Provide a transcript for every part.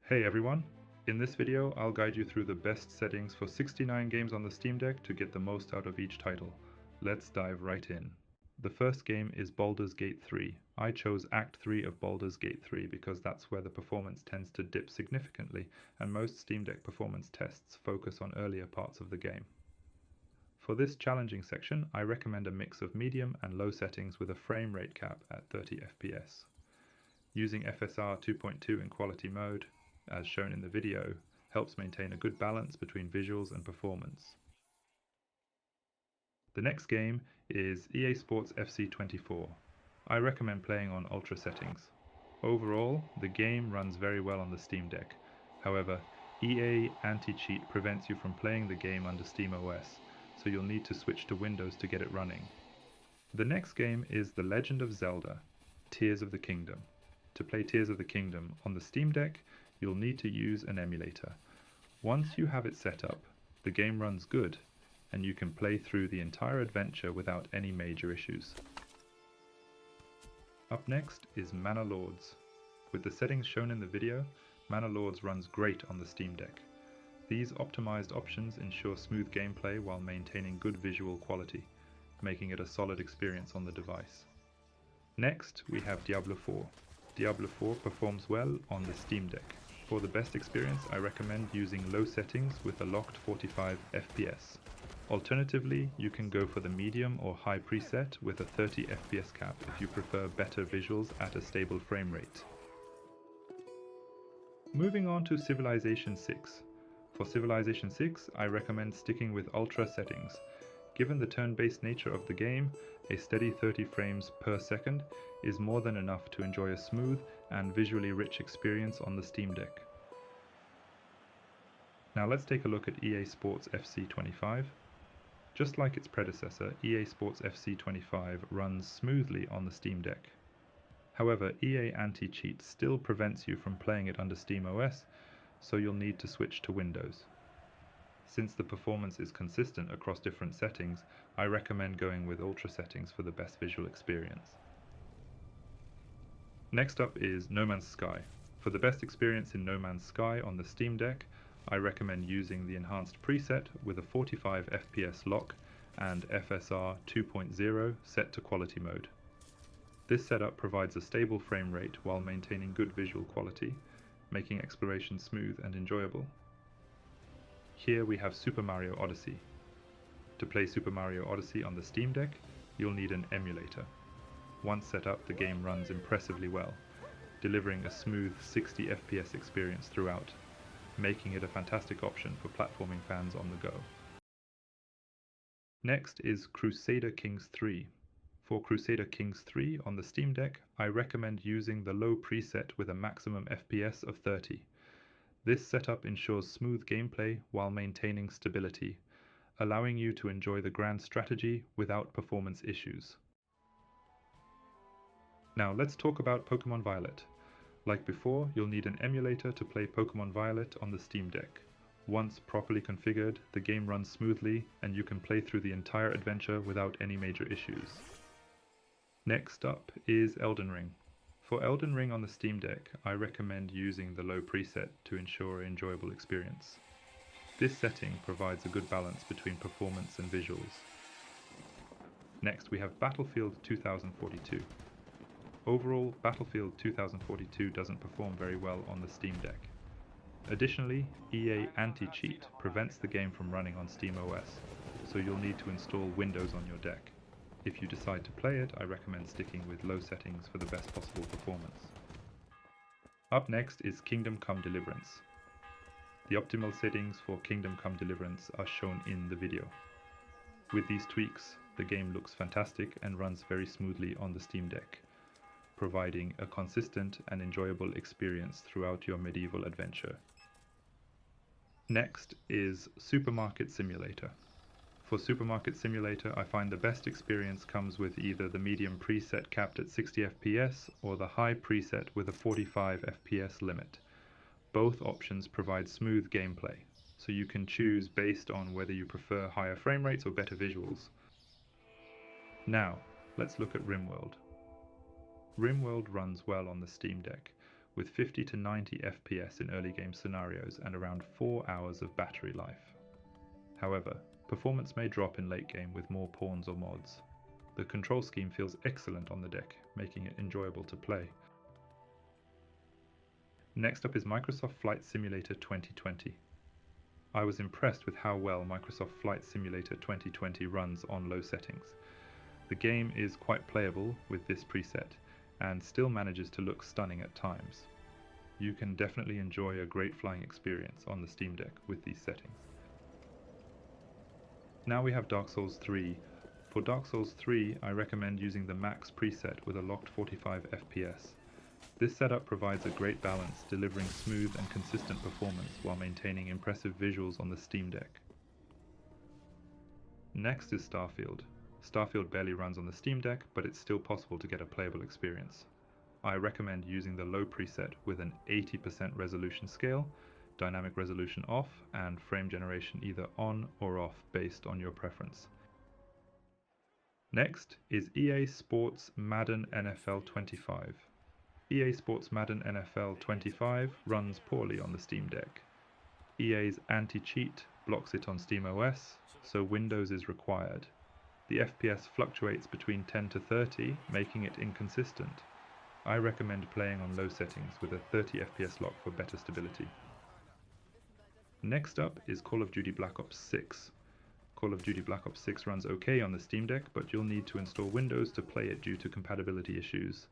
Hey everyone! In this video, I'll guide you through the best settings for 69 games on the Steam Deck to get the most out of each title. Let's dive right in. The first game is Baldur's Gate 3. I chose Act 3 of Baldur's Gate 3 because that's where the performance tends to dip significantly, and most Steam Deck performance tests focus on earlier parts of the game. For this challenging section, I recommend a mix of medium and low settings with a frame rate cap at 30 FPS. Using FSR 2.2 in quality mode, as shown in the video, helps maintain a good balance between visuals and performance. The next game is EA Sports FC 24. I recommend playing on ultra settings. Overall, the game runs very well on the Steam Deck. However, EA anti-cheat prevents you from playing the game under SteamOS, so you'll need to switch to Windows to get it running. The next game is The Legend of Zelda: Tears of the Kingdom. To play Tears of the Kingdom on the Steam Deck, you'll need to use an emulator. Once you have it set up, the game runs good, and you can play through the entire adventure without any major issues. Up next is Manor Lords. With the settings shown in the video, Manor Lords runs great on the Steam Deck. These optimized options ensure smooth gameplay while maintaining good visual quality, making it a solid experience on the device. Next, we have Diablo 4. Diablo 4 performs well on the Steam Deck. For the best experience, I recommend using low settings with a locked 45 FPS. Alternatively, you can go for the medium or high preset with a 30 FPS cap if you prefer better visuals at a stable frame rate. Moving on to Civilization 6. For Civilization 6, I recommend sticking with ultra settings. Given the turn-based nature of the game, a steady 30 frames per second is more than enough to enjoy a smooth and visually rich experience on the Steam Deck. Now let's take a look at EA Sports FC 25. Just like its predecessor, EA Sports FC 25 runs smoothly on the Steam Deck. However, EA anti-cheat still prevents you from playing it under SteamOS, so you'll need to switch to Windows. Since the performance is consistent across different settings, I recommend going with ultra settings for the best visual experience. Next up is No Man's Sky. For the best experience in No Man's Sky on the Steam Deck, I recommend using the enhanced preset with a 45 FPS lock and FSR 2.0 set to quality mode. This setup provides a stable frame rate while maintaining good visual quality, making exploration smooth and enjoyable. Here we have Super Mario Odyssey. To play Super Mario Odyssey on the Steam Deck, you'll need an emulator. Once set up, the game runs impressively well, delivering a smooth 60 FPS experience throughout, making it a fantastic option for platforming fans on the go. Next is Crusader Kings 3. For Crusader Kings 3 on the Steam Deck, I recommend using the low preset with a maximum FPS of 30. This setup ensures smooth gameplay while maintaining stability, allowing you to enjoy the grand strategy without performance issues. Now let's talk about Pokémon Violet. Like before, you'll need an emulator to play Pokémon Violet on the Steam Deck. Once properly configured, the game runs smoothly and you can play through the entire adventure without any major issues. Next up is Elden Ring. For Elden Ring on the Steam Deck, I recommend using the low preset to ensure an enjoyable experience. This setting provides a good balance between performance and visuals. Next we have Battlefield 2042. Overall, Battlefield 2042 doesn't perform very well on the Steam Deck. Additionally, EA anti-cheat prevents the game from running on SteamOS, so you'll need to install Windows on your deck. If you decide to play it, I recommend sticking with low settings for the best possible performance. Up next is Kingdom Come Deliverance. The optimal settings for Kingdom Come Deliverance are shown in the video. With these tweaks, the game looks fantastic and runs very smoothly on the Steam Deck, providing a consistent and enjoyable experience throughout your medieval adventure. Next is Supermarket Simulator. For Supermarket Simulator, I find the best experience comes with either the medium preset capped at 60 FPS or the high preset with a 45 FPS limit. Both options provide smooth gameplay, so you can choose based on whether you prefer higher frame rates or better visuals. Now, let's look at RimWorld. RimWorld runs well on the Steam Deck, with 50 to 90 FPS in early game scenarios and around 4 hours of battery life. However, performance may drop in late game with more pawns or mods. The control scheme feels excellent on the deck, making it enjoyable to play. Next up is Microsoft Flight Simulator 2020. I was impressed with how well Microsoft Flight Simulator 2020 runs on low settings. The game is quite playable with this preset, and still manages to look stunning at times. You can definitely enjoy a great flying experience on the Steam Deck with these settings. Now we have Dark Souls 3. For Dark Souls 3, I recommend using the max preset with a locked 45 FPS. This setup provides a great balance, delivering smooth and consistent performance while maintaining impressive visuals on the Steam Deck. Next is Starfield. Starfield barely runs on the Steam Deck, but it's still possible to get a playable experience. I recommend using the low preset with an 80% resolution scale, dynamic resolution off, and frame generation either on or off based on your preference. Next is EA Sports Madden NFL 25. EA Sports Madden NFL 25 runs poorly on the Steam Deck. EA's anti-cheat blocks it on SteamOS, so Windows is required. The FPS fluctuates between 10 to 30, making it inconsistent. I recommend playing on low settings with a 30 FPS lock for better stability. Next up is Call of Duty Black Ops 6. Call of Duty Black Ops 6 runs okay on the Steam Deck, but you'll need to install Windows to play it due to compatibility issues.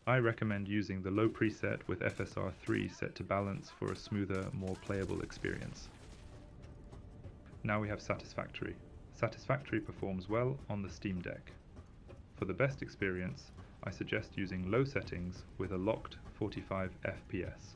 I recommend using the low preset with FSR 3 set to balance for a smoother, more playable experience. Now we have Satisfactory. Satisfactory performs well on the Steam Deck. For the best experience, I suggest using low settings with a locked 45 FPS.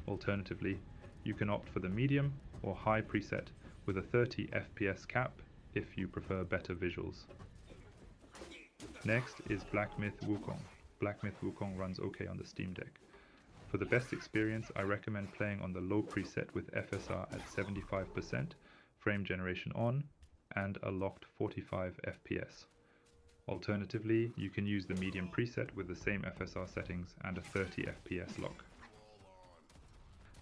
Alternatively, you can opt for the medium or high preset with a 30 FPS cap if you prefer better visuals. Next is Black Myth Wukong. Black Myth Wukong runs okay on the Steam Deck. For the best experience, I recommend playing on the low preset with FSR at 75%, frame generation on, and a locked 45 FPS. Alternatively, you can use the medium preset with the same FSR settings and a 30 FPS lock.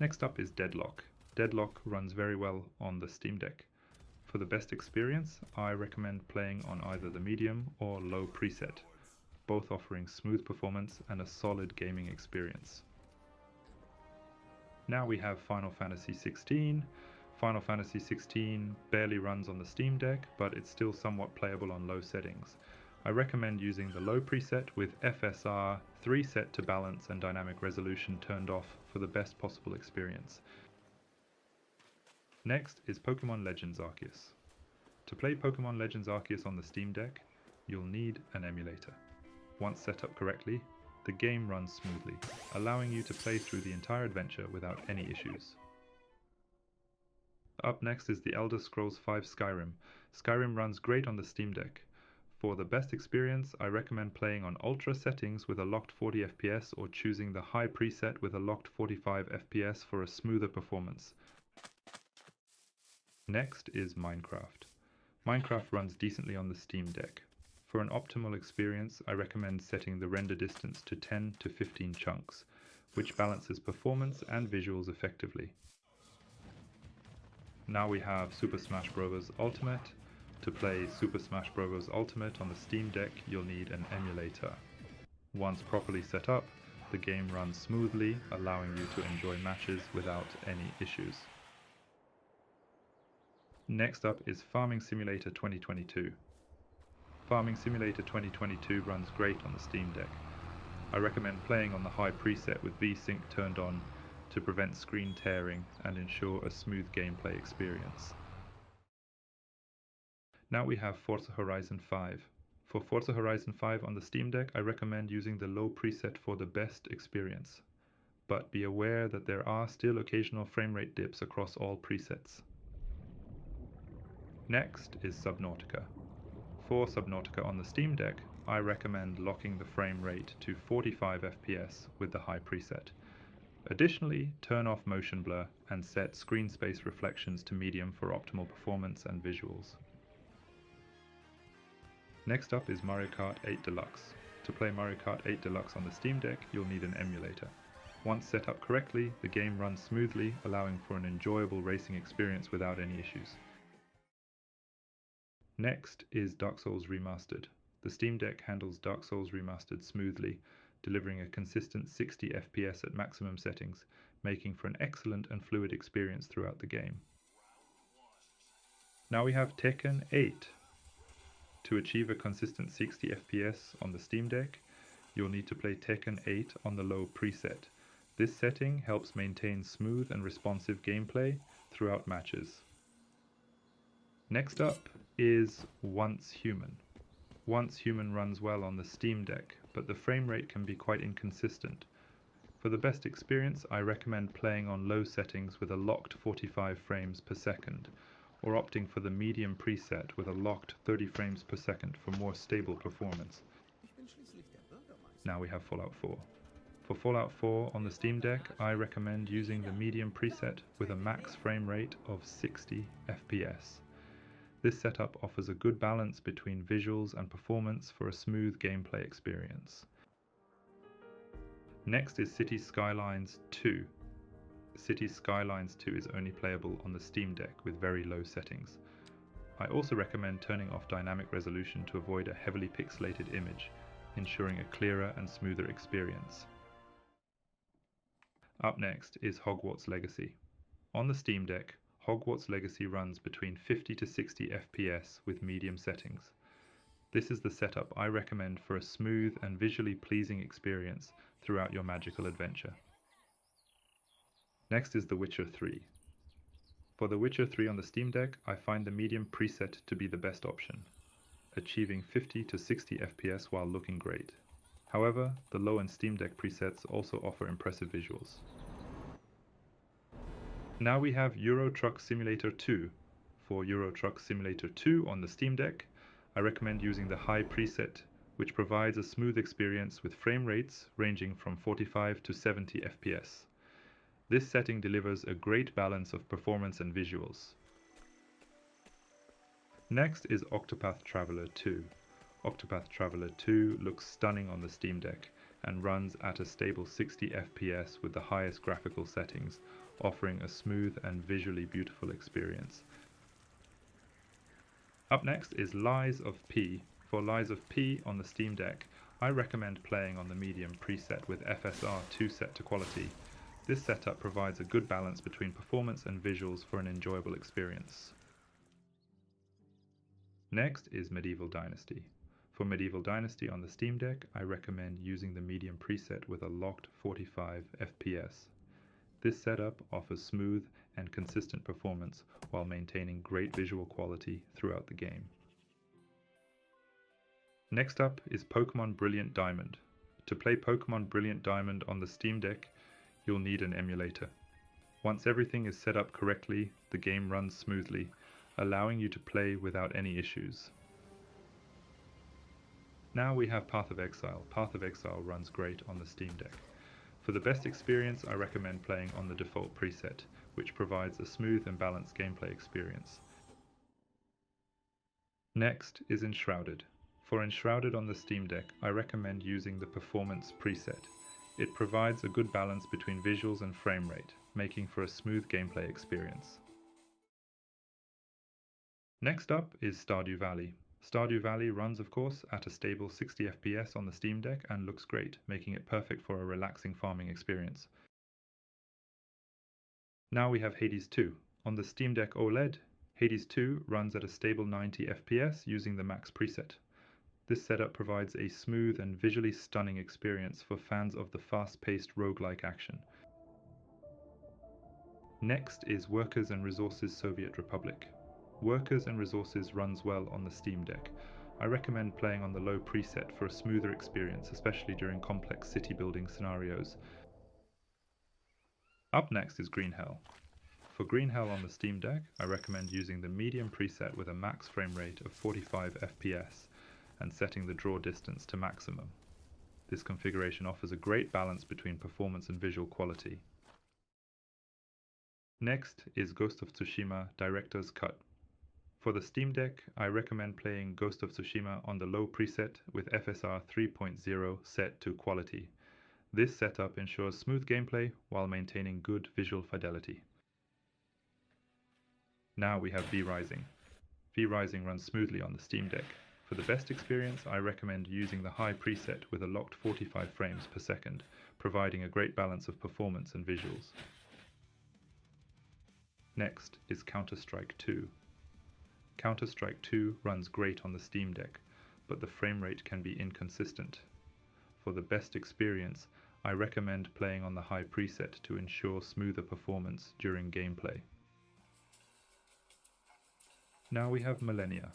Next up is Deadlock. Deadlock runs very well on the Steam Deck. For the best experience, I recommend playing on either the medium or low preset, both offering smooth performance and a solid gaming experience. Now we have Final Fantasy XVI. Final Fantasy XVI barely runs on the Steam Deck, but it's still somewhat playable on low settings. I recommend using the low preset with FSR 3 set to balance and dynamic resolution turned off for the best possible experience. Next is Pokémon Legends Arceus. To play Pokémon Legends Arceus on the Steam Deck, you'll need an emulator. Once set up correctly, the game runs smoothly, allowing you to play through the entire adventure without any issues. Up next is the Elder Scrolls V Skyrim. Skyrim runs great on the Steam Deck. For the best experience, I recommend playing on ultra settings with a locked 40 FPS or choosing the high preset with a locked 45 FPS for a smoother performance. Next is Minecraft. Minecraft runs decently on the Steam Deck. For an optimal experience, I recommend setting the render distance to 10 to 15 chunks, which balances performance and visuals effectively. Now we have Super Smash Bros. Ultimate. To play Super Smash Bros. Ultimate on the Steam Deck, you'll need an emulator. Once properly set up, the game runs smoothly, allowing you to enjoy matches without any issues. Next up is Farming Simulator 2022. Farming Simulator 2022 runs great on the Steam Deck. I recommend playing on the high preset with VSync turned on to prevent screen tearing and ensure a smooth gameplay experience. Now we have Forza Horizon 5. For Forza Horizon 5 on the Steam Deck, I recommend using the low preset for the best experience, but be aware that there are still occasional frame rate dips across all presets. Next is Subnautica. For Subnautica on the Steam Deck, I recommend locking the frame rate to 45 FPS with the high preset. Additionally, turn off motion blur and set screen space reflections to medium for optimal performance and visuals. Next up is Mario Kart 8 Deluxe. To play Mario Kart 8 Deluxe on the Steam Deck, you'll need an emulator. Once set up correctly, the game runs smoothly, allowing for an enjoyable racing experience without any issues. Next is Dark Souls Remastered. The Steam Deck handles Dark Souls Remastered smoothly, delivering a consistent 60 FPS at maximum settings, making for an excellent and fluid experience throughout the game. Now we have Tekken 8. To achieve a consistent 60 FPS on the Steam Deck, you'll need to play Tekken 8 on the low preset. This setting helps maintain smooth and responsive gameplay throughout matches. Next up is Once Human. Once Human runs well on the Steam Deck, but the frame rate can be quite inconsistent. For the best experience, I recommend playing on low settings with a locked 45 frames per second, or opting for the medium preset with a locked 30 frames per second for more stable performance. Now we have Fallout 4. For Fallout 4 on the Steam Deck, I recommend using the medium preset with a max frame rate of 60 FPS. This setup offers a good balance between visuals and performance for a smooth gameplay experience. Next is Cities Skylines 2. Cities Skylines 2 is only playable on the Steam Deck with very low settings. I also recommend turning off dynamic resolution to avoid a heavily pixelated image, ensuring a clearer and smoother experience. Up next is Hogwarts Legacy. On the Steam Deck, Hogwarts Legacy runs between 50 to 60 FPS with medium settings. This is the setup I recommend for a smooth and visually pleasing experience throughout your magical adventure. Next is The Witcher 3. For The Witcher 3 on the Steam Deck, I find the medium preset to be the best option, achieving 50 to 60 FPS while looking great. However, the low and Steam Deck presets also offer impressive visuals. Now we have Euro Truck Simulator 2. For Euro Truck Simulator 2 on the Steam Deck, I recommend using the high preset, which provides a smooth experience with frame rates ranging from 45 to 70 FPS. This setting delivers a great balance of performance and visuals. Next is Octopath Traveler 2. Octopath Traveler 2 looks stunning on the Steam Deck and runs at a stable 60 FPS with the highest graphical settings, offering a smooth and visually beautiful experience. Up next is Lies of P. For Lies of P on the Steam Deck, I recommend playing on the medium preset with FSR 2 set to quality. This setup provides a good balance between performance and visuals for an enjoyable experience. Next is Medieval Dynasty. For Medieval Dynasty on the Steam Deck, I recommend using the medium preset with a locked 45 FPS. This setup offers smooth and consistent performance while maintaining great visual quality throughout the game. Next up is Pokémon Brilliant Diamond. To play Pokémon Brilliant Diamond on the Steam Deck, you'll need an emulator. Once everything is set up correctly, the game runs smoothly, allowing you to play without any issues. Now we have Path of Exile. Path of Exile runs great on the Steam Deck. For the best experience, I recommend playing on the default preset, which provides a smooth and balanced gameplay experience. Next is Enshrouded. For Enshrouded on the Steam Deck, I recommend using the performance preset. It provides a good balance between visuals and frame rate, making for a smooth gameplay experience. Next up is Stardew Valley. Stardew Valley runs, of course, at a stable 60 FPS on the Steam Deck and looks great, making it perfect for a relaxing farming experience. Now we have Hades 2. On the Steam Deck OLED, Hades 2 runs at a stable 90 FPS using the max preset. This setup provides a smooth and visually stunning experience for fans of the fast-paced roguelike action. Next is Workers and Resources Soviet Republic. Workers and Resources runs well on the Steam Deck. I recommend playing on the low preset for a smoother experience, especially during complex city building scenarios. Up next is Green Hell. For Green Hell on the Steam Deck, I recommend using the medium preset with a max frame rate of 45 FPS and setting the draw distance to maximum. This configuration offers a great balance between performance and visual quality. Next is Ghost of Tsushima Director's Cut. For the Steam Deck, I recommend playing Ghost of Tsushima on the low preset with FSR 3.0 set to quality. This setup ensures smooth gameplay while maintaining good visual fidelity. Now we have V-Rising. V-Rising runs smoothly on the Steam Deck. For the best experience, I recommend using the high preset with a locked 45 frames per second, providing a great balance of performance and visuals. Next is Counter-Strike 2. Counter-Strike 2 runs great on the Steam Deck, but the frame rate can be inconsistent. For the best experience, I recommend playing on the high preset to ensure smoother performance during gameplay. Now we have Millennia.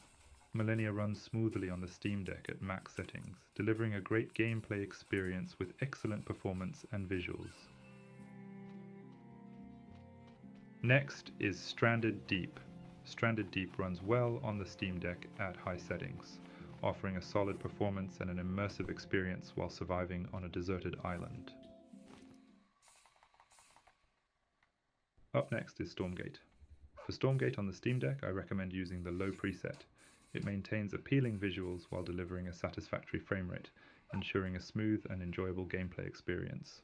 Millennia runs smoothly on the Steam Deck at max settings, delivering a great gameplay experience with excellent performance and visuals. Next is Stranded Deep. Stranded Deep runs well on the Steam Deck at high settings, offering a solid performance and an immersive experience while surviving on a deserted island. Up next is Stormgate. For Stormgate on the Steam Deck, I recommend using the low preset. It maintains appealing visuals while delivering a satisfactory frame rate, ensuring a smooth and enjoyable gameplay experience.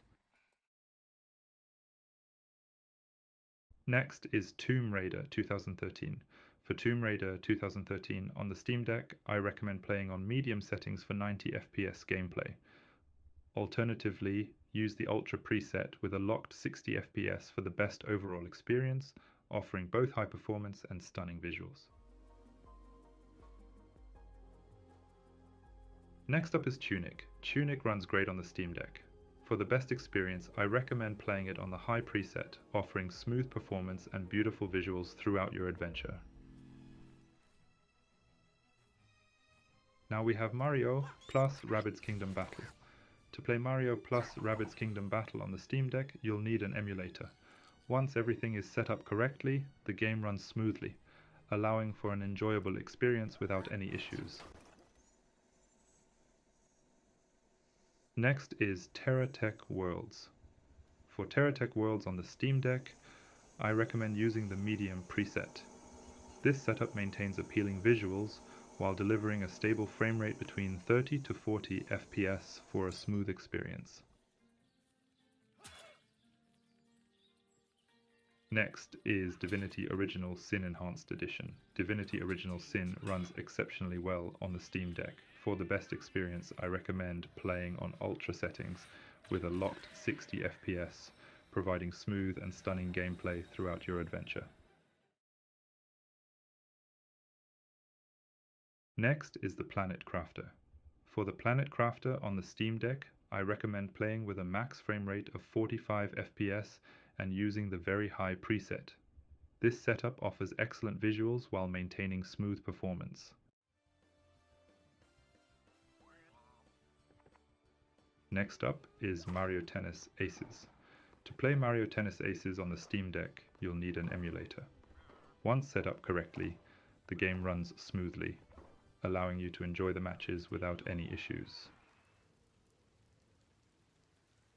Next is Tomb Raider 2013. For Tomb Raider 2013 on the Steam Deck, I recommend playing on medium settings for 90 FPS gameplay. Alternatively, use the Ultra preset with a locked 60 FPS for the best overall experience, offering both high performance and stunning visuals. Next up is Tunic. Tunic runs great on the Steam Deck. For the best experience, I recommend playing it on the high preset, offering smooth performance and beautiful visuals throughout your adventure. Now we have Mario plus Rabbids Kingdom Battle. To play Mario plus Rabbids Kingdom Battle on the Steam Deck, you'll need an emulator. Once everything is set up correctly, the game runs smoothly, allowing for an enjoyable experience without any issues. Next is TerraTech Worlds. For TerraTech Worlds on the Steam Deck, I recommend using the medium preset. This setup maintains appealing visuals while delivering a stable frame rate between 30 to 40 FPS for a smooth experience. Next is Divinity Original Sin Enhanced Edition. Divinity Original Sin runs exceptionally well on the Steam Deck. For the best experience, I recommend playing on ultra settings with a locked 60 FPS, providing smooth and stunning gameplay throughout your adventure. Next is the Planet Crafter. For the Planet Crafter on the Steam Deck, I recommend playing with a max frame rate of 45 FPS and using the very high preset. This setup offers excellent visuals while maintaining smooth performance. Next up is Mario Tennis Aces. To play Mario Tennis Aces on the Steam Deck, you'll need an emulator. Once set up correctly, the game runs smoothly, allowing you to enjoy the matches without any issues.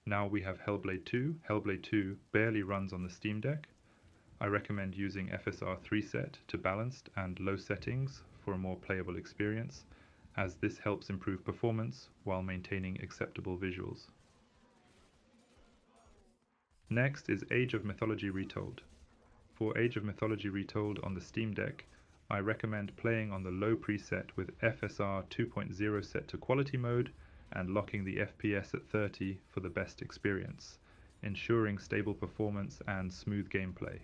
Now we have Hellblade 2. Hellblade 2 barely runs on the Steam Deck. I recommend using FSR 3 set to balanced and low settings for a more playable experience, as this helps improve performance while maintaining acceptable visuals. Next is Age of Mythology Retold. For Age of Mythology Retold on the Steam Deck, I recommend playing on the low preset with FSR 2.0 set to quality mode and locking the FPS at 30 for the best experience, ensuring stable performance and smooth gameplay.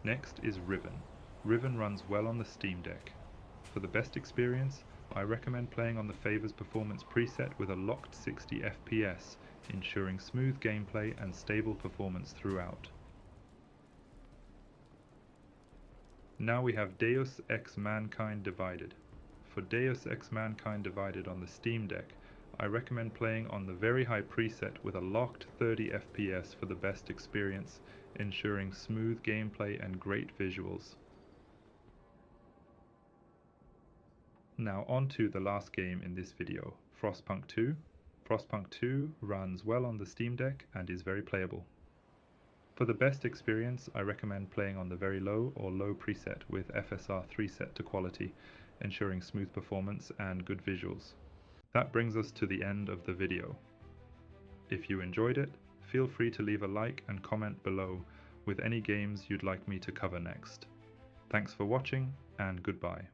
Next is Riven. Riven runs well on the Steam Deck. For the best experience, I recommend playing on the Favors Performance preset with a locked 60 FPS, ensuring smooth gameplay and stable performance throughout. Now we have Deus Ex Mankind Divided. For Deus Ex Mankind Divided on the Steam Deck, I recommend playing on the very high preset with a locked 30 FPS for the best experience, ensuring smooth gameplay and great visuals. Now on to the last game in this video, Frostpunk 2. Frostpunk 2 runs well on the Steam Deck and is very playable. For the best experience, I recommend playing on the very low or low preset with FSR 3 set to quality, ensuring smooth performance and good visuals. That brings us to the end of the video. If you enjoyed it, feel free to leave a like and comment below with any games you'd like me to cover next. Thanks for watching, and goodbye.